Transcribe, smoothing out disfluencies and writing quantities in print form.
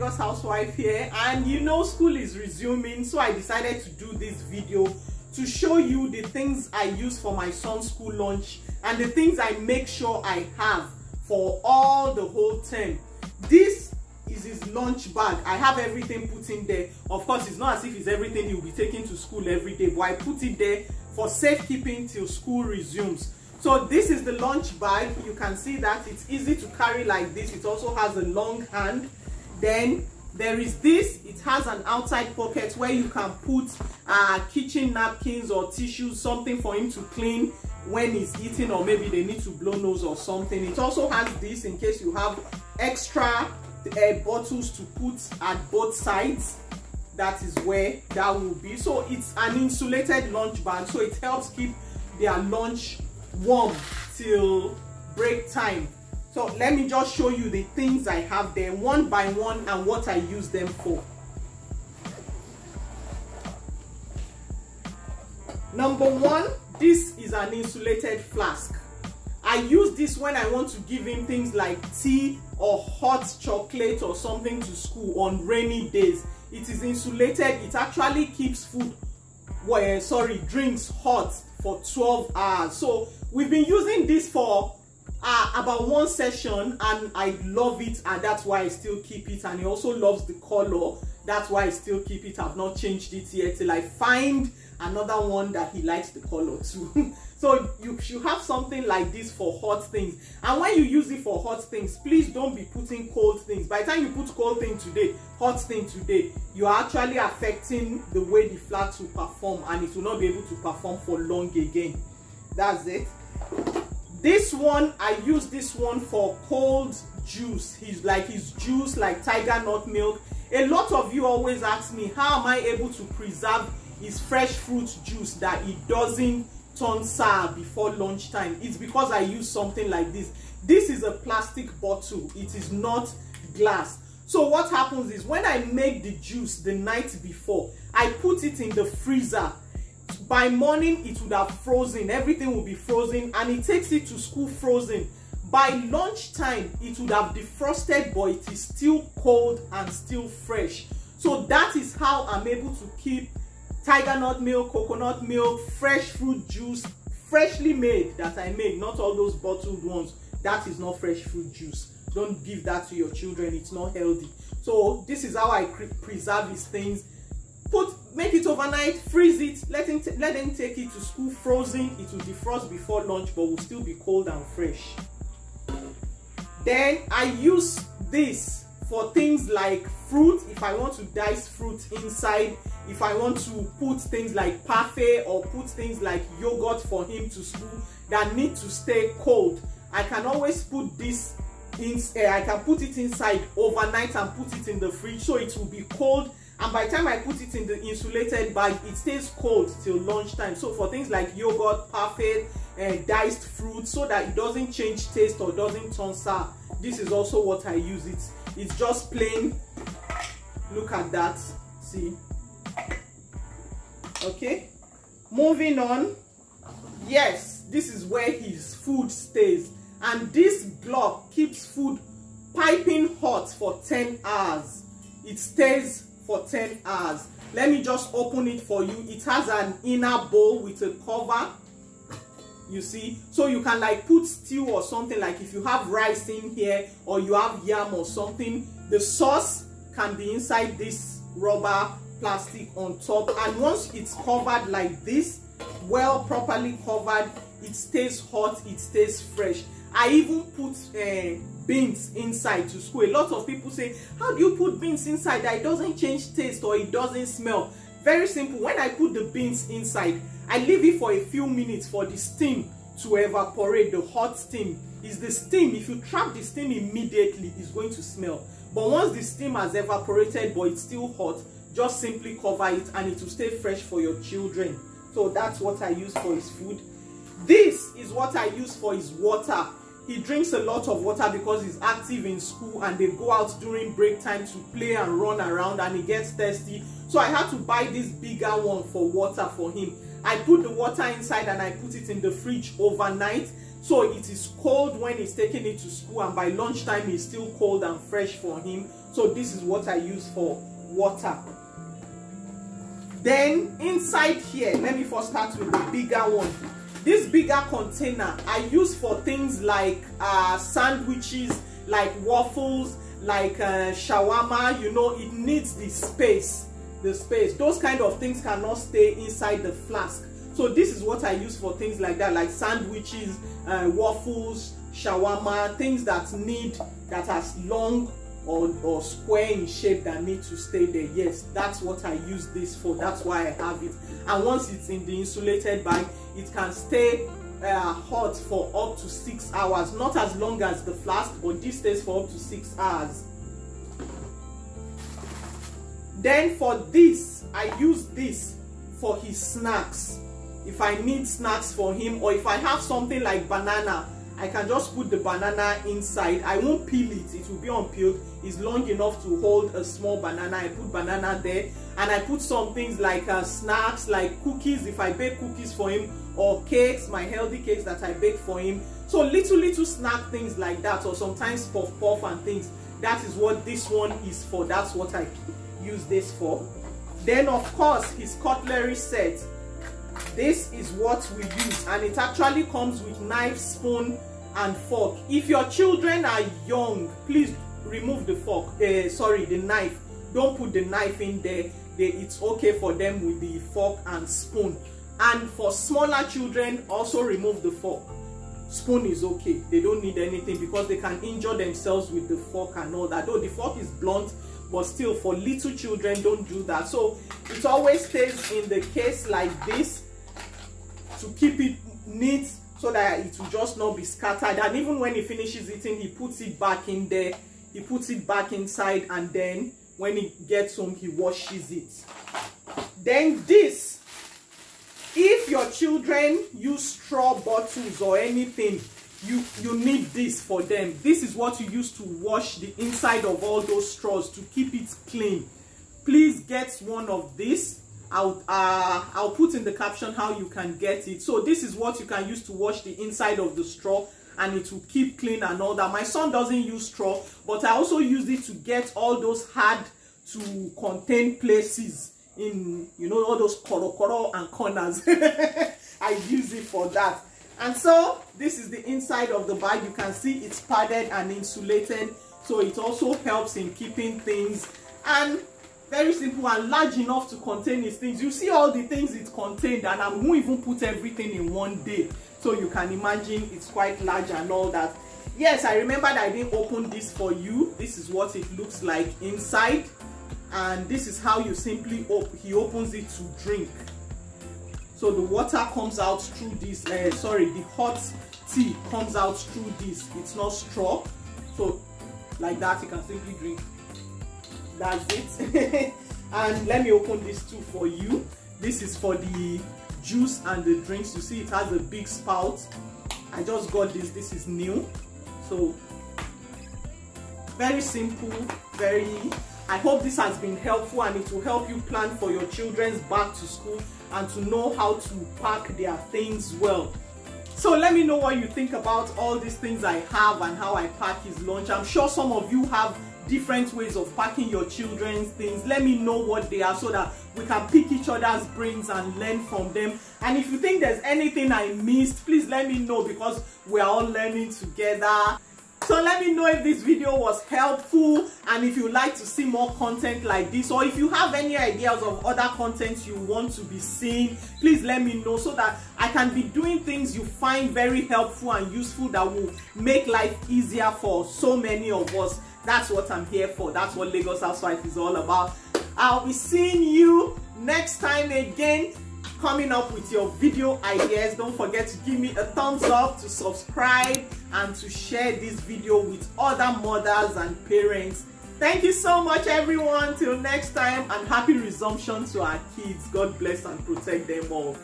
Lagos Housewife here, and you know school is resuming, so I decided to do this video to show you the things I use for my son's school lunch and the things I make sure I have for all the whole term. This is his lunch bag. I have everything put in there. Of course, it's not as if it's everything he'll be taking to school every day, but I put it there for safekeeping till school resumes. So this is the lunch bag. You can see that it's easy to carry like this. It also has a long hand. Then there is this. It has an outside pocket where you can put kitchen napkins or tissues, something for him to clean when he's eating, or maybe they need to blow nose or something. It also has this in case you have extra bottles to put at both sides. That is where that will be. So it's an insulated lunch bag, so it helps keep their lunch warm till break time. So let me just show you the things I have there one by one and what I use them for. Number one, this is an insulated flask. I use this when I want to give him things like tea or hot chocolate or something to school on rainy days. It is insulated. It actually keeps drinks hot for 12 hours. So we've been using this for about one session, and I love it, and that's why I still keep it. And he also loves the color. That's why I still keep it. I've not changed it yet till I find another one that he likes the color too. So you should have something like this for hot things. And when you use it for hot things, please don't be putting cold things. By the time you put cold thing today, hot thing today, you are actually affecting the way the flask will perform, and it will not be able to perform for long again. That's it. This one, I use this one for cold juice. His juice, like tiger nut milk. A lot of you always ask me, how am I able to preserve his fresh fruit juice that it doesn't turn sour before lunchtime? It's because I use something like this. This is a plastic bottle. It is not glass. So what happens is, when I make the juice the night before, I put it in the freezer. By morning it would have frozen. Everything will be frozen, and it takes it to school frozen. By lunchtime it would have defrosted, but it is still cold and still fresh. So that is how I'm able to keep tiger nut milk, coconut milk, fresh fruit juice, freshly made, that I make, not all those bottled ones. That is not fresh fruit juice. Don't give that to your children. It's not healthy. So this is how I preserve these things. Make it overnight, freeze it, let them take it to school frozen. It will defrost before lunch, but will still be cold and fresh. Then I use this for things like fruit. If I want to dice fruit inside, if I want to put things like parfait or put things like yogurt for him to school that need to stay cold, I can always put this in. I can put it inside overnight and put it in the fridge, so it will be cold. And by the time I put it in the insulated bag, it stays cold till lunchtime. So for things like yogurt, parfait, diced fruit, so that it doesn't change taste or doesn't turn sour, this is also what I use. It's just plain. Look at that. See? Okay. Moving on. Yes, this is where his food stays. And this block keeps food piping hot for 10 hours. It stays for 10 hours. Let me just open it for you. It has an inner bowl with a cover, you see, so you can like put stew or something, like if you have rice in here or you have yam or something, the sauce can be inside this rubber plastic on top. And once it's covered like this, well properly covered, it stays hot, it stays fresh. I even put beans inside to school. A lot of people say, how do you put beans inside that it doesn't change taste or it doesn't smell? Very simple. When I put the beans inside, I leave it for a few minutes for the steam to evaporate. The hot steam is the steam. If you trap the steam immediately, it's going to smell. But once the steam has evaporated but it's still hot, just simply cover it and it will stay fresh for your children. So that's what I use for his food. This is what I use for his water. He drinks a lot of water because he's active in school, and they go out during break time to play and run around, and he gets thirsty. So I had to buy this bigger one for water for him. I put the water inside and I put it in the fridge overnight. So it is cold when he's taking it to school, and by lunchtime it's still cold and fresh for him. So this is what I use for water. Then inside here, let me first start with the bigger one. This bigger container I use for things like sandwiches, like waffles, like shawarma. You know, it needs the space. Those kind of things cannot stay inside the flask. So this is what I use for things like that, like sandwiches, waffles, shawarma, things that are long or square in shape that need to stay there. Yes, that's what I use this for. That's why I have it. And once it's in the insulated bag, it can stay hot for up to 6 hours. Not as long as the flask, but this stays for up to 6 hours. Then for this, I use this for his snacks. If I need snacks for him, or if I have something like banana, I can just put the banana inside. I won't peel it, it will be unpeeled. It's long enough to hold a small banana. I put banana there, and I put some things like snacks, like cookies if I bake cookies for him, or cakes, my healthy cakes that I bake for him. So little snack things like that, or sometimes puff and things. That is what this one is for. That's what I use this for. Then of course his cutlery set. This is what we use, and it actually comes with knife, spoon and fork. If your children are young, please remove the fork, the knife. Don't put the knife in there. It's okay for them with the fork and spoon. And for smaller children, also remove the fork. Spoon is okay, they don't need anything, because they can injure themselves with the fork and all that. Though the fork is blunt, but still, for little children, don't do that. So it always stays in the case like this to keep it neat, so that it will just not be scattered. And even when he finishes eating, he puts it back in there, he puts it back inside, and then when he gets home, he washes it. Then this, if your children use straw bottles or anything, you need this for them. This is what you use to wash the inside of all those straws to keep it clean. Please get one of this. I'll put in the caption how you can get it. So this is what you can use to wash the inside of the straw, and it will keep clean and all that. My son doesn't use straw, but I also use it to get all those hard to contain places in, you know, all those koro and corners. I use it for that. And so this is the inside of the bag. You can see it's padded and insulated, so it also helps in keeping things, and very simple and large enough to contain these things. You see all the things it contained, and I won't even put everything in one day, so you can imagine it's quite large and all that. Yes, I remember that I didn't open this for you. This is what it looks like inside, and this is how you simply he opens it to drink. So the water comes out through this, the hot tea comes out through this. It's not straw, so like that you can simply drink. That's it. And let me open this too for you. This is for the juice and the drinks. You see it has a big spout. I just got this. This is new. So very simple, I hope this has been helpful, and it will help you plan for your children's back to school and to know how to pack their things well. So let me know what you think about all these things I have and how I pack his lunch. I'm sure some of you have different ways of packing your children's things. Let me know what they are, so that we can pick each other's brains and learn from them. And if you think there's anything I missed, please let me know, because we are all learning together. So let me know if this video was helpful, and if you'd like to see more content like this, or if you have any ideas of other content you want to be seeing, please let me know, so that I can be doing things you find very helpful and useful that will make life easier for so many of us. That's what I'm here for. That's what Lagos Housewife is all about. I'll be seeing you next time again, coming up with your video ideas. Don't forget to give me a thumbs up, to subscribe, and to share this video with other mothers and parents. Thank you so much, everyone. Till next time, and happy resumption to our kids. God bless and protect them all.